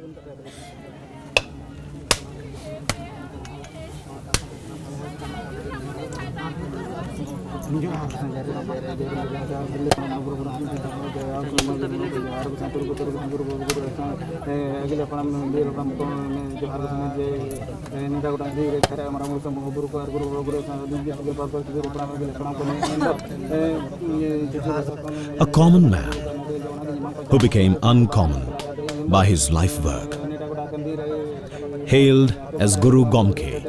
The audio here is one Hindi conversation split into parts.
A common man who became uncommon by his life work. Hailed as Guru Gomke,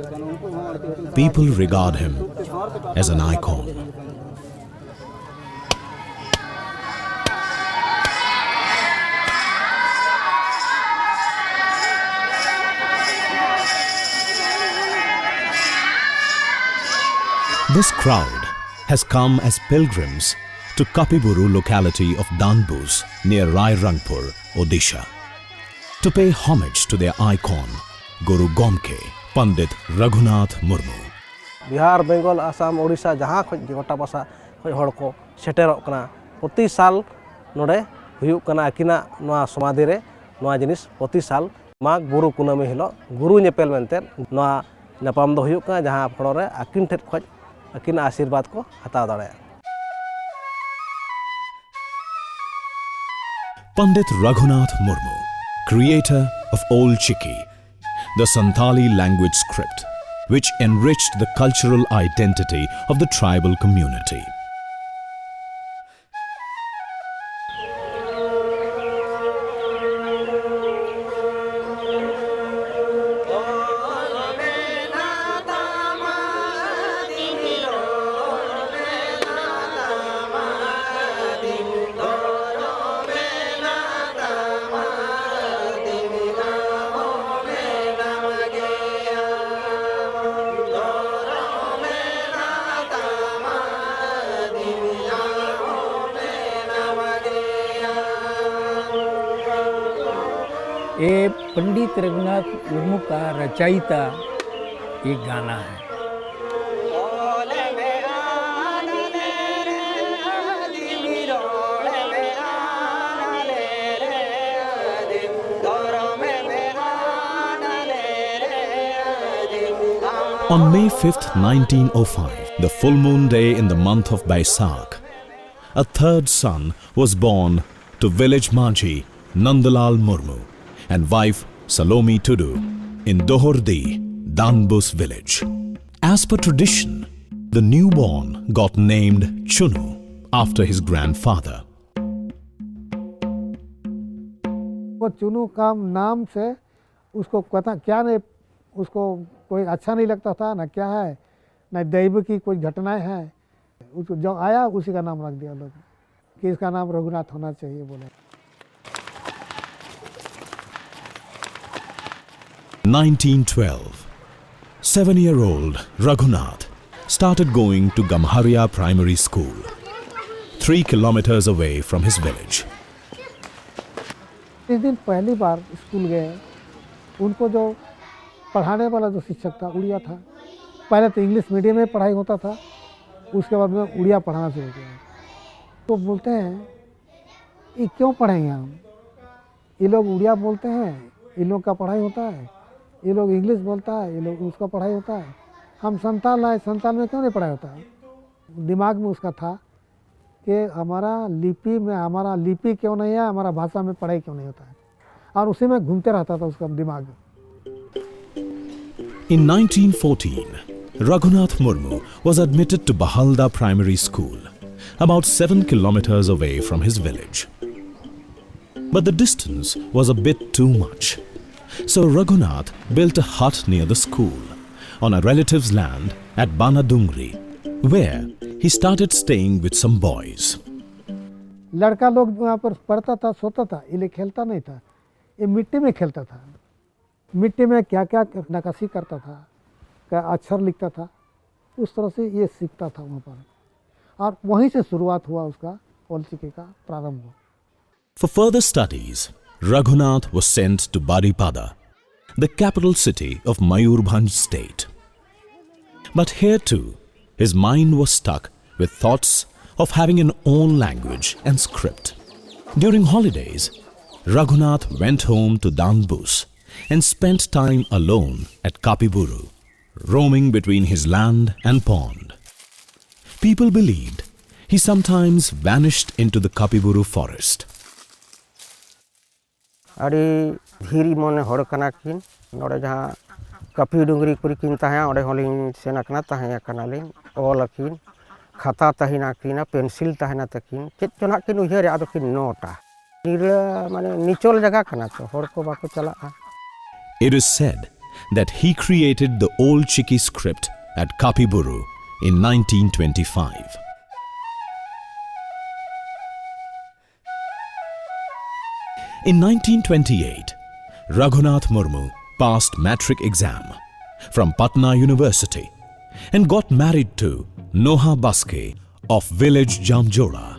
people regard him as an icon. This crowd has come as pilgrims to Kapiburu locality of Danbus near Rairangpur, Odisha, to pay homage to their icon, Guru Gomke, Pandit Raghunath Murmu. Bihar, Bengal, Assam, Odisha जहाँ खो गोटा पासा खो हड़ को सेटेरोग कना प्रति साल नोडे हुयुग कना आकिना नोआ समाधि रे नोआ जिनिस प्रति साल माघ बुरु कुनामी हिलो गुरु नेपेल मेनते नोआ नेपाम दो हुयुग कना जहाँ फड़ो रे आकिन ठेट खोज आकिन आशीर्वाद को हताव दाड़ेया। Pandit Raghunath Murmu, creator of Old Chiki, the Santali language script, which enriched the cultural identity of the tribal community. ये पंडित रघुनाथ मुर्मू का रचयिता एक गाना है। On May 5th, 1905, the full moon day in the month of Baisakh, a third son was born to village Manji Nandalal Murmu and wife Salomi Tudu in Dohordi, Danbus village. As per tradition, the newborn got named Chunu after his grandfather. वो चुनू का नाम से उसको पता क्या नहीं, उसको कोई अच्छा नहीं लगता था ना क्या है ना दैव की कोई घटनाएं हैं, उसको जो आया उसी का नाम रख दिया लोग कि इसका नाम रघुनाथ होना चाहिए बोले। 1912, 7-year-old Raghunath started going to Gamharia Primary School, 3 kilometers away from his village. इस दिन पहली बार स्कूल गए, उनको जो पढ़ाने वाला जो शिक्षक था उड़िया था। पहले तो इंग्लिश मीडियम में पढ़ाई होता था, उसके बाद में उड़िया पढ़ाना शुरू किया। तो बोलते हैं ये क्यों पढ़ेंगे हम, ये लोग उड़िया बोलते हैं, इन लोग का पढ़ाई होता है, ये लोग इंग्लिश बोलता है, ये लोग उसका पढ़ाई होता है, हम संताल आए, संताल में क्यों नहीं पढ़ाई होता है। दिमाग में उसका था कि हमारा लिपि क्यों नहीं है, हमारा भाषा में पढ़ाई क्यों नहीं होता है, और उसी में घूमते रहता था उसका दिमाग। In 1914, Raghunath Murmu was admitted to Bahalda Primary School, about 7 kilometers away from his village. But the distance was a bit too much. So Raghunath built a hut near the school, on a relative's land at Banadungri, where he started staying with some boys. लड़का लोग वहाँ पर पढ़ता था, सोता था, ये खेलता नहीं था, ये मिट्टी में खेलता था। मिट्टी में क्या क्या नक्काशी करता था, क्या अक्षर लिखता था, उस तरह से ये सीखता था वहाँ पर, और वहीं से शुरुआत हुआ उसका ओल्ड चिकी का प्रारंभ हुआ। For further studies, Raghunath was sent to Baripada, the capital city of Mayurbhanj state. But here too, his mind was stuck with thoughts of having an own language and script. During holidays, Raghunath went home to Danbus and spent time alone at Kapiburu, roaming between his land and pond. People believed he sometimes vanished into the Kapiburu forest. अड़ी धीरी मन हड़ कना किन नोड़े जहाँ कपी डुंगरी कुरी किन तहाँ ओडे होलिंग सेना तहाँ कनालिंग ऑल किन खाता तहिना किन पेंसिल तहिना तकिन चेत चना किन उहेर आदो किन नोटा निरा माने निचोल जगह कना तो हड़ को बाको चला. It is said that he created the old Chiki script at Kapiburu in 1925. In 1928, Raghunath Murmu passed matric exam from Patna University and got married to Noha Baske of village Jamjoda.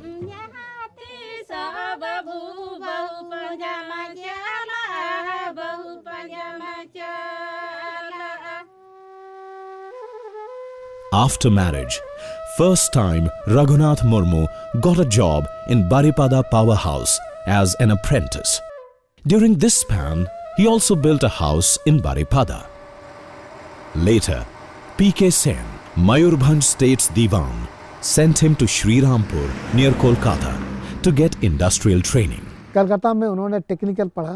After marriage, first time Raghunath Murmu got a job in Baripada Powerhouse as an apprentice. During this span, he also built a house in Baripada. Later, P.K. Sen, Mayurbhanj State's Diwan, sent him to Sri Rampur near Kolkata to get industrial training. Calcutta में उन्होंने टेक्निकल पढ़ा.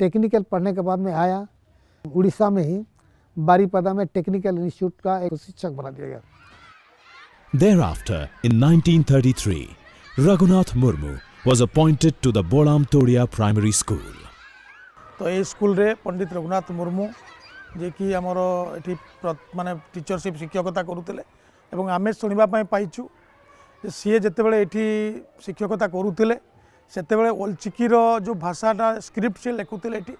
टेक्निकल पढ़ने के बाद में आया उड़ीसा में ही बारीपदा में टेक्निकल इंस्टीट्यूट का एक शिक्षक बना दिया गया. Thereafter, in 1933, Raghunath Murmu was appointed to the Bolam Todia Primary School. तो ये स्कूल रे पंडित रघुनाथ मुर्मू जे कि आमर एठी माने टीचरशिप शिक्षकता करूतिले एवं आमे सुनिबा पई पाइछु जे सीए जेतेबेले एठी शिक्षकता करूतिले सेतेबेले ओल चिकी रो जो भाषाटा स्क्रिप्ट से लेखुतिले एठी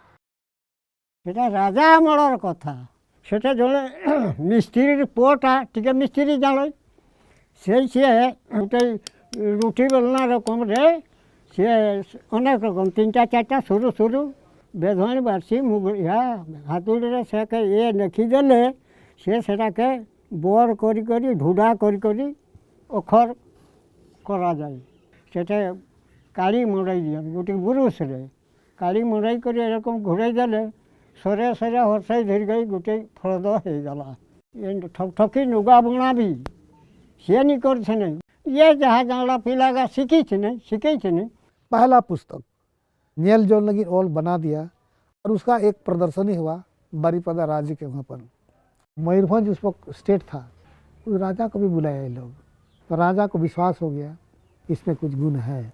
सेटा राजा अमलर कथा सेटा जले मिस्त्री पोटा टिके मिस्त्री जानो से गोटे रुटी बेलना रकम रे से अनेक रकम 3-4 शुरू शुरू बेधवानी बार्सी मुगया हाथुड़ी से ये लिखिदेले सेटा के बोर करी करी ढूढ़ा करी करी अखर करा जाए सेटा काली मड़ाई दिया गोटे बुरुष रे काली मड़ाई कर एरकम घुराई देले सरे सरे हरसाई धरी गई गोटे फलद हो गला ये ठकठकी नुगा बुणा भी सी नहीं कर ये जहाँ जाना पिलागा सीखी नहीं. पहला पुस्तक नेल जोल लगी ऑल बना दिया और उसका एक प्रदर्शनी हुआ बारीपदा राज्य के वहाँ पर. मयूरभंज उस वक्त स्टेट था. उस राजा को भी बुलाया ये लोग तो राजा को विश्वास हो गया इसमें कुछ गुण है.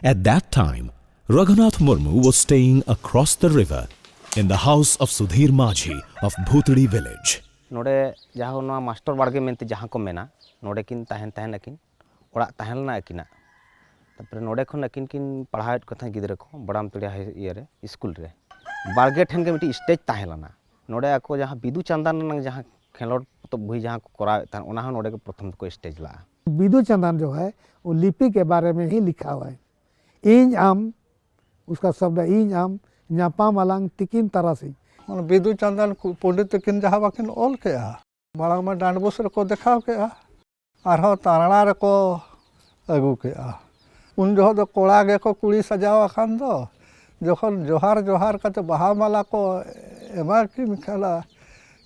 At that time, Raghunath Murmu was staying across the river in the house of Sudhir Majhi of Bhutdi village. नोड़े जहाँ ना मास्टर बाड़गे मेनते जहाँ को मेना नोड़े किन तहन अकिन ओड़ा तहलना अकिना तापर नोड़े खन अकिन किन पढ़ाए कथा गिदरे को बड़ाम तड़िया ये रे स्कूल रे बाड़गे ठन के मिट्टी स्टेज तहलना नोड़े ako जहाँ बिदु चंदन नंग जहाँ खेलोड तो भई जहाँ करावे था ओना नोड़े के प्रथम को स्टेज ला. बिदु चंदन जो है वो लिपि के बारे में ही लिखा हुआ है. इंज आम उसका शब्द इंज आम न्यापा मलांग तिकिन तरह से बिदु चंदन पंडित तकिन जहाँ बाकिन ऑल के माड़ा में डांडबोस को देखा के आरो तारणा रे को अगू के उन जो तो कोड़ा गे को कुड़ी सजावा खान दो जखन जोहार जोहार का बाहा माला को एमा किन खेला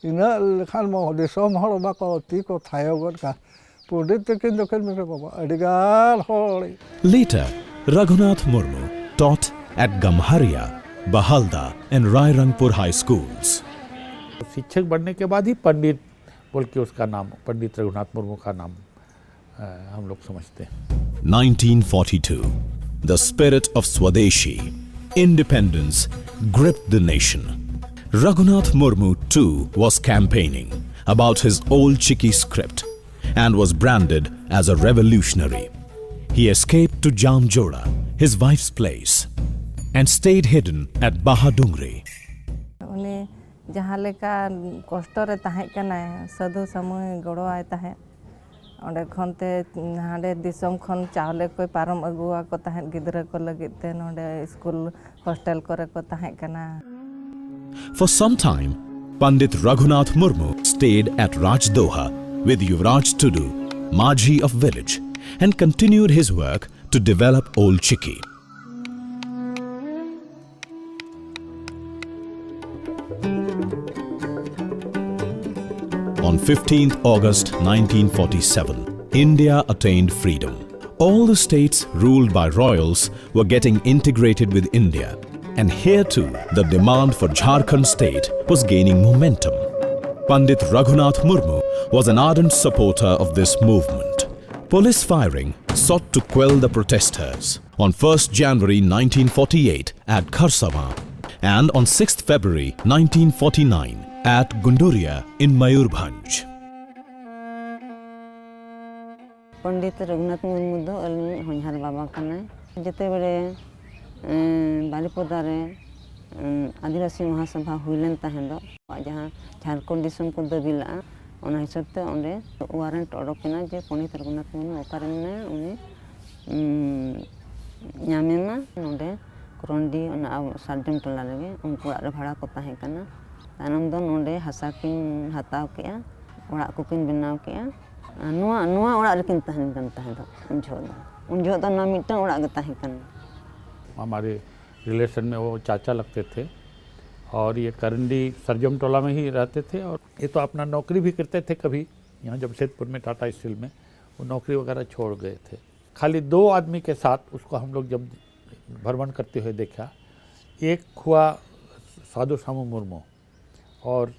इना लेखान म दिसम हड़ बाको ती को थायोगन का पंडित तकिन दखन में बाबा अडिगाल Holi. Later, Raghunath Murmu taught at Gamharia, Bahalda and Rairangpur high schools. शिक्षक बनने के बाद ही पंडित बोल के उसका नाम पंडित रघुनाथ मुर्मू का नाम हम लोग समझते हैं. 1942, the spirit of Swadeshi, independence, gripped the nation. Raghunath Murmu too was campaigning about his old Chiki script and was branded as a revolutionary. He escaped to Jamjoda, his wife's place, and stayed hidden at Bahadungri. उन्हें जहाँ लेका कष्टरे ताहे कना साधु समय गड़ो आए ताहे ओंडे खनते हांडे दिसम खन चावले कोई पारम अगुआ को ताहे गिदरा को लगते नोंडे स्कूल हॉस्टल करे को ताहे कना. For some time, Pandit Raghunath Murmu stayed at Rajdoha with Yuvraj Tudu, Majhi of village, and continued his work to develop Old Chiki. On 15th August 1947, India attained freedom. All the states ruled by royals were getting integrated with India, and here too the demand for Jharkhand state was gaining momentum. Pandit Raghunath Murmu was an ardent supporter of this movement. Police firing sought to quell the protesters on 1st January 1948 at Kharsama and on 6th February 1949 at Gunduria in Mayurbhanj. Pandit Raghunath Murmu दो अली होनहार बाबा कने जते बेले बारिपदा रे आदिवासी महासभा हुइलेन तहन दो जहां झारखंड दिसम को दबिला ओना हिसाब ते ओंडे वारंट ओडोकना जे पंडित रघुनाथ मुर्मू ओकारे ने उनी ᱧᱟᱢᱮᱢᱟ ᱱᱚᱰᱮ ᱠᱨᱚᱱᱰᱤ ᱚᱱᱟ ᱥᱟᱨᱡᱚᱢ ᱴᱚᱞᱟ ᱨᱮᱜᱮ ᱩᱱᱠᱩ ᱚᱲᱟᱜ ᱨᱮ ᱵᱷᱟᱲᱟ ᱠᱚ ᱛᱟᱦᱮᱸ ᱠᱟᱱᱟ ᱛᱟᱭᱱᱚᱢ ᱫᱚ ᱱᱚᱰᱮ ᱦᱟᱥᱟ ᱠᱤᱱ ᱦᱟᱛᱟᱣ ᱠᱮᱜᱼᱟ ᱚᱲᱟᱜ ᱠᱚᱠᱤᱱ ᱵᱮᱱᱟᱣ ᱠᱮᱜᱼᱟ ᱱᱚᱣᱟ ᱚᱲᱟᱜ ᱨᱮᱠᱤन तहन कन तहन दो उन जगह तो ना मिटन ओड़ा के तहन कन हमारे रिलेशन में वो चाचा लगते थे और ये करंडी सरजम टोला में ही रहते थे और ये तो अपना नौकरी भी करते थे कभी यहाँ जमशेदपुर में टाटा स्टील में वो नौकरी वगैरह छोड़ गए थे। खाली 2 आदमी के साथ उसको हम लोग जब भ्रमण करते हुए देखा, एक हुआ साधु सामू मुर्मू और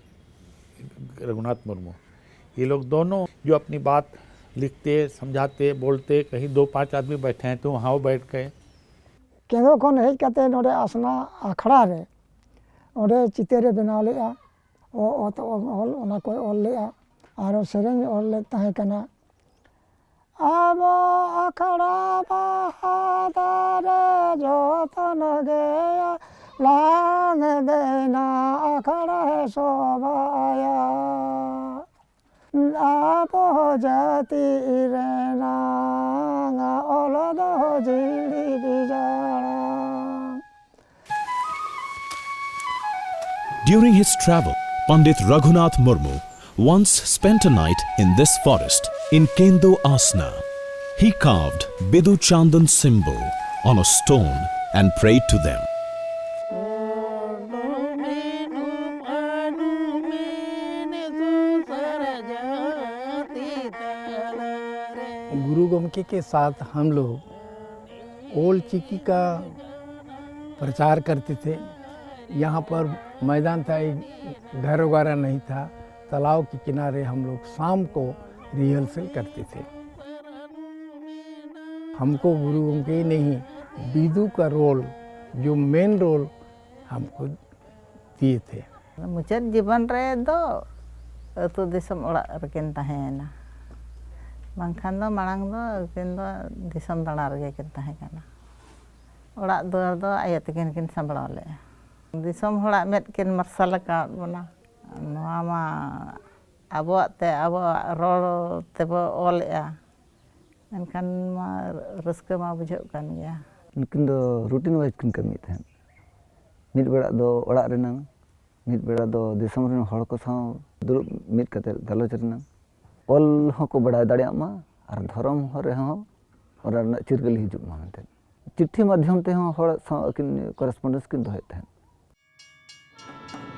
रघुनाथ मुर्मू, ये लोग दोनों जो अपनी बात लिखते समझाते बोलते, कहीं 2-5 आदमी बैठे हैं तो वहाँ वो बैठ गए। केंद्र खन हेज कते नोडे आसना आखड़ा रे ओडे चितेरे बनाव लेआ ओ तो ऑल ओना कोई ऑल लेआ आरो सेरेंज ऑल ले ताहे कना अब आखड़ा बहादुर जोतन गया लांग देना आखड़ा है सोबाया आप जाति रहना ओलद जीड़ी बिजाड़ा। During his travel, Pandit Raghunath Murmu once spent a night in this forest in Kendo Asna. He carved Bidu Chandan symbol on a stone and prayed to them. गुरु गोमके के साथ हम लोग ओल्ड चिकी का प्रचार करते थे। यहाँ पर मैदान था, एक घर वगैरह नहीं था, तालाब के किनारे हम लोग शाम को रिहर्सल करते थे। हमको गुरु गोमके ही नहीं, बिदु का रोल जो मेन रोल हमको दिए थे। मुचाद जीवन रे दो अतु दिसम ओड़ा रकिन तहेना बांखान दो मांग दो किन दो दिसम दाना रगे किन तहे काना ओड़ा दुआर दो आय तकिन किन संभळाव ले दिसम होड़ा मेद किन मार्शल का बना नोआ मा आबोते आबो रोल तेबो ओलेआ एनखान मा रस्क मा बुझाव कान गया। उनकिन दो रूटीन वाइज किन कमी तहन मिद बेड़ा दो ओड़ा रेना मिद बेड़ा दो दिसम रेन हड़ को साव दुरुब मिद कते गलोच रेना ऑल को बड़ा दाड़िया मा और धर्म हरे हो और चिरगल हिजुग मा मेनते चिट्ठी माध्यम ते हो हड़ साव किन करेस्पोंडेंस किन दोहे तहन।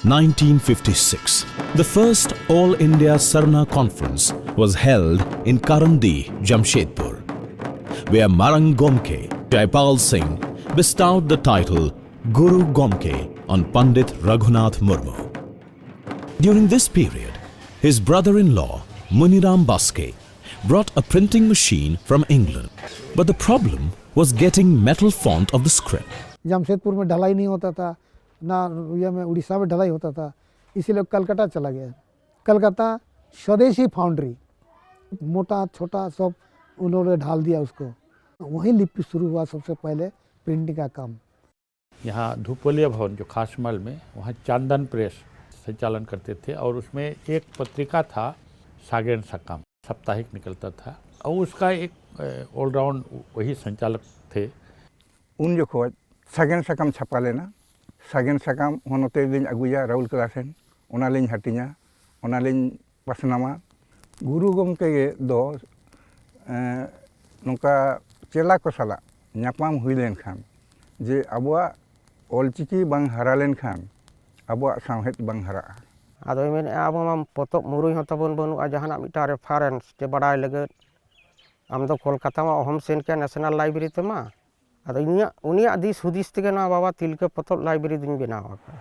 1956, the first All India Sarna Conference was held in Karandi, Jamshedpur, where Marang Gomke, Jaipal Singh, bestowed the title Guru Gomke on Pandit Raghunath Murmu. During this period, his brother-in-law, Muniram Baske, brought a printing machine from England, but the problem was getting metal font of the script. Jamshedpur में ढलाई नहीं होता था, ना ये में उड़ीसा में ढलाई होता था, इसीलिए कलकत्ता चला गया। कलकत्ता स्वदेशी फाउंड्री मोटा छोटा सब उन्होंने ढाल दिया उसको, वहीं लिपि शुरू हुआ सबसे पहले प्रिंटिंग का काम। यहाँ धूपोलिया भवन जो खासमल में, वहाँ चांदन प्रेस संचालन करते थे और उसमें एक पत्रिका था सागेन सकाम, साप्ताहिक निकलता था और उसका एक ऑलराउंड वही संचालक थे। उन जो सागेन सकाम छापा लेना सागेन सकाम होनोते लिंग अगुया राहुल क्लासेन ओना लिंग हटिया ओना लिंग पासनामा गुरु गोमके दो नोका चेला को साला ᱧᱟᱯᱟᱢ हुई लेन खान जे अबुआ ऑलचिकी बांग हरा लेन खान अबुआ सावहेद बांग हरा ᱟᱫᱚᱭ ᱢᱮᱱᱮᱜᱼᱟ ᱟᱵᱚ ᱢᱟ ᱯᱚᱛᱚᱵ ᱢᱩᱨᱟᱹᱭ ᱦᱚᱸ ᱛᱟᱵᱚᱱ ᱵᱟᱹᱱᱩᱜᱼᱟ ᱡᱟᱦᱟᱱᱟᱜ ᱢᱤᱫᱴᱟᱝ ᱨᱮᱯᱷᱟᱨᱮᱱᱥ ᱪᱮ ᱵᱟᱰᱟᱭ ᱞᱟᱹᱜᱤᱫ ᱟᱢ ᱫᱚ ᱠᱳᱞᱠᱟᱛᱟ ᱢᱟ ᱚᱦᱚᱢ ᱥᱮᱱ ᱠᱮᱭᱟ ᱱᱮᱥᱱᱟᱞ ᱞᱟᱭᱵᱨᱮᱨᱤ ᱛᱮᱢᱟ ᱟᱫᱚ ᱩᱱᱤᱭᱟᱜ ᱫᱤᱥ ᱦᱩᱫᱤᱥ ᱛᱮᱜᱮ ᱱᱚᱣᱟ ᱵᱟᱵᱟ ᱛᱤᱞᱠᱟᱹ ᱯᱚᱛᱚᱵ ᱞᱟᱭᱵᱨᱮᱨᱤ ᱫᱩᱧ ᱵᱮᱱᱟᱣ ᱟᱠᱟᱫᱟ।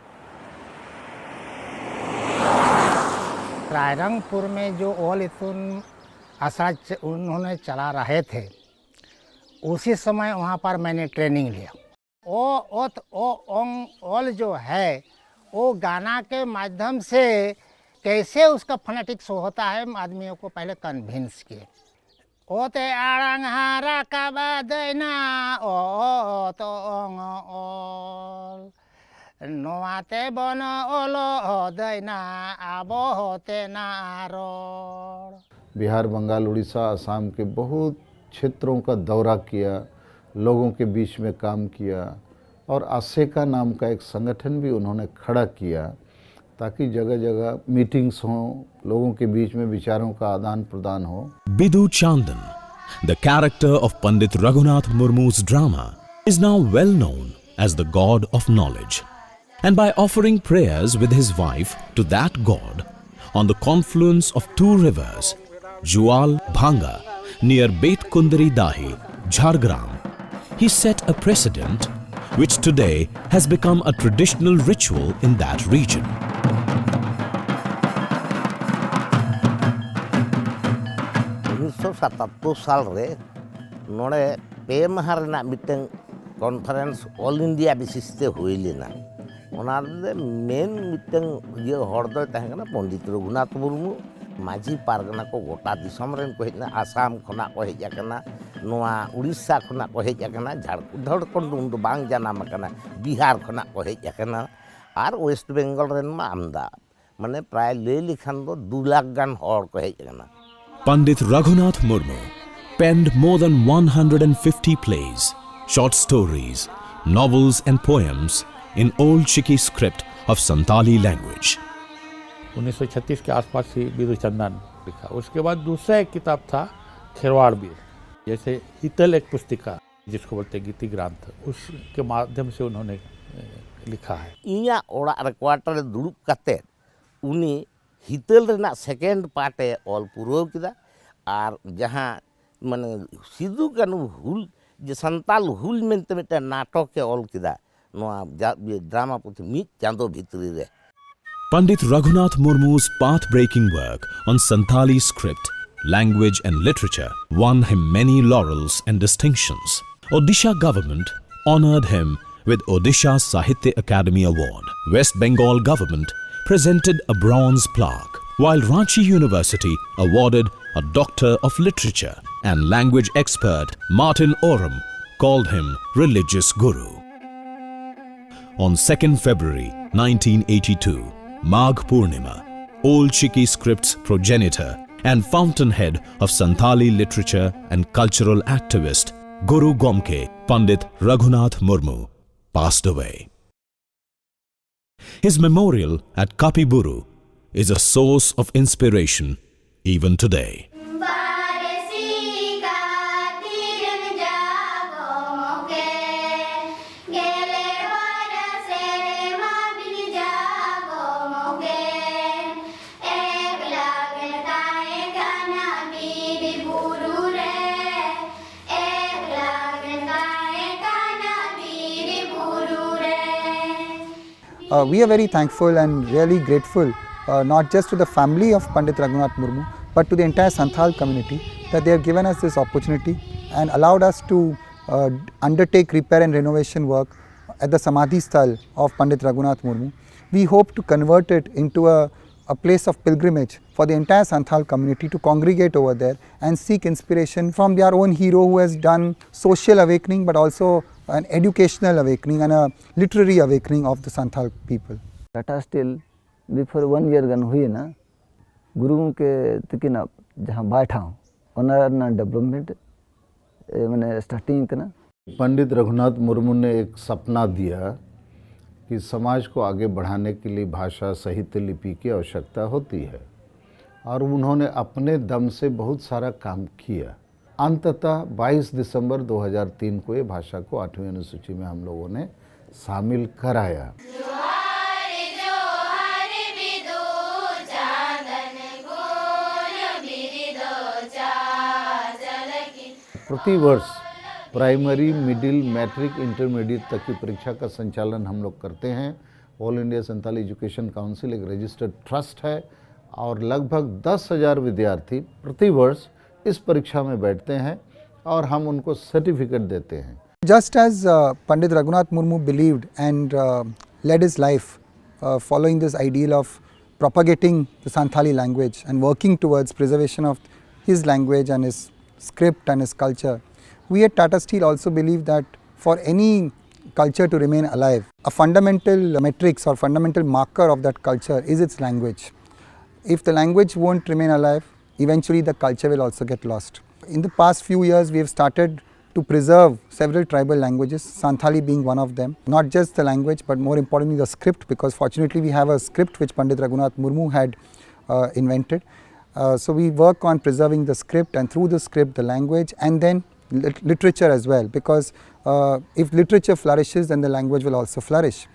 रायरंगपुर में जो ऑल इतुन आशा उन्होंने चला रहे थे उसी समय वहाँ पर मैंने ट्रेनिंग लिया। ऑल जो है वो गाना के माध्यम से कैसे उसका फोनेटिक्स होता है आदमियों को पहले कन्विंस किए। ओते आड़ंग हारा का बदना ओ तो ऑल नोआते बन ओलो दैना आबो होते नारोड़। बिहार, बंगाल, उड़ीसा, असम के बहुत क्षेत्रों का दौरा किया, लोगों के बीच में काम किया और आसेका नाम का एक संगठन भी उन्होंने खड़ा किया ताकि जगह जगह मीटिंग्स हों, लोगों के बीच में विचारों का आदान प्रदान हो। Bidu Chandan, the character of Pandit Raghunath Murmu's drama, is now well known as the god of knowledge. And by offering prayers with his wife to that god on the confluence of two rivers, Jual Bhanga, near Beit Kundari Dahi, Jhargram, he set a precedent which today has become a traditional ritual in that region. साल रे नोड़े पे माह रेना मिटन कॉन्फ्रेंस ऑल इंडिया बेसिस हुई लेना मेन मिटन ये हड़ दो तहना पंडित रघुनाथ मुर्मू माझी पारगना को गोटा दिसम रेन को हेजना आसाम खना को हेजना नोआ उड़ीसा खना को हेजना झारखंड उन बांग जानाम कना बिहार खना को हेजना और वेस्ट बेंगल रेन मा आमदा माने प्राय ले लिखान दो 2 लाख गान हड़ को हेजना। Pandit Raghunath Murmu penned more than 150 plays, short stories, novels and poems in Old Chiki script of Santali language. 1936 के आसपास ही बिदु चंदन लिखा। उसके बाद दूसरा एक किताब था खेरवाड़ बीर, जैसे हितल एक पुस्तिका जिसको बोलते गीति ग्रंथ, उसके माध्यम से उन्होंने लिखा है। इया ओड़ा रे क्वार्टर दुड़ुब कते उनी हितल रेना सेकेंड पार्ट ऑल पुरो किदा और जहाँ माने सिद्धू कानू हुल जे संताल हुल मेनते मिटे नाटक के ऑल किदा नोआ ड्रामा पुथि मिट चांदो भितरी रे। Pandit Raghunath Murmu's path-breaking work on Santali script, language and literature won him many laurels and distinctions. Odisha government honoured him with Odisha Sahitya Academy Award. West Bengal government presented a bronze plaque, while Ranchi University awarded a Doctor of Literature, and language expert Martin Oram called him religious guru. On 2nd February 1982, Magh Purnima, Old Chiki script's progenitor and fountainhead of Santali literature and cultural activist Guru Gomke Pandit Raghunath Murmu passed away. His memorial at Kapiburu is a source of inspiration even today. We are very thankful and really grateful not just to the family of Pandit Raghunath Murmu but to the entire Santhal community that they have given us this opportunity and allowed us to undertake repair and renovation work at the Samadhi Sthal of Pandit Raghunath Murmu. We hope to convert it into a place of pilgrimage for the entire Santhal community to congregate over there and seek inspiration from their own hero who has done social awakening but also an educational awakening and a literary awakening of the Santhal people. Tata Steel before 1 year gan हुई ना गुरुओं के तकिना जहाँ बैठा हूँ उन्होंने डेवलपमेंट मैंने स्टार्टिंग करना। पंडित रघुनाथ मुर्मू ने एक सपना दिया कि समाज को आगे बढ़ाने के लिए भाषा साहित्य लिपि की आवश्यकता होती है और उन्होंने अपने दम से बहुत सारा काम किया। अंततः 22 दिसंबर 2003 को ये भाषा को 8वीं अनुसूची में हम लोगों ने शामिल कराया। प्रतिवर्ष प्राइमरी, मिडिल, मैट्रिक, इंटरमीडिएट तक की परीक्षा का संचालन हम लोग करते हैं। All India Santhali education council एक रजिस्टर्ड ट्रस्ट है और लगभग 10,000 विद्यार्थी प्रतिवर्ष इस परीक्षा में बैठते हैं और हम उनको सर्टिफिकेट देते हैं। Just as Pandit Raghunath Murmu believed and led his life following this ideal of propagating the Santhali language and working towards preservation of his language and his script and his culture, we at Tata Steel also believe that for any culture to remain alive, a fundamental matrix or fundamental marker of that culture is its language. If the language won't remain alive, eventually the culture will also get lost. In the past few years, we have started to preserve several tribal languages, Santhali being one of them. Not just the language, but more importantly the script, because fortunately we have a script which Pandit Raghunath Murmu had invented. So we work on preserving the script, and through the script the language, and then literature as well, because if literature flourishes, then the language will also flourish.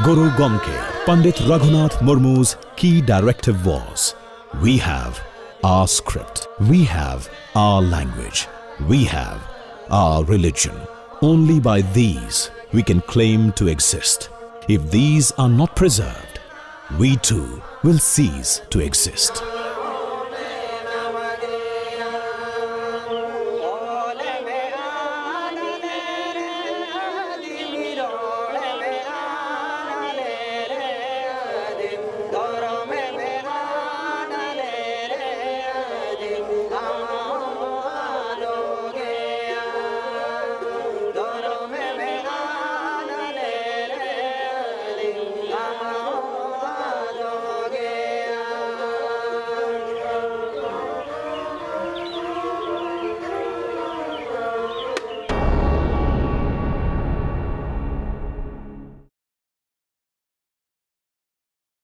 Guru Gomke, Pandit Raghunath Murmu's key directive was, we have our script, we have our language, we have our religion. Only by these we can claim to exist. If these are not preserved, we too will cease to exist.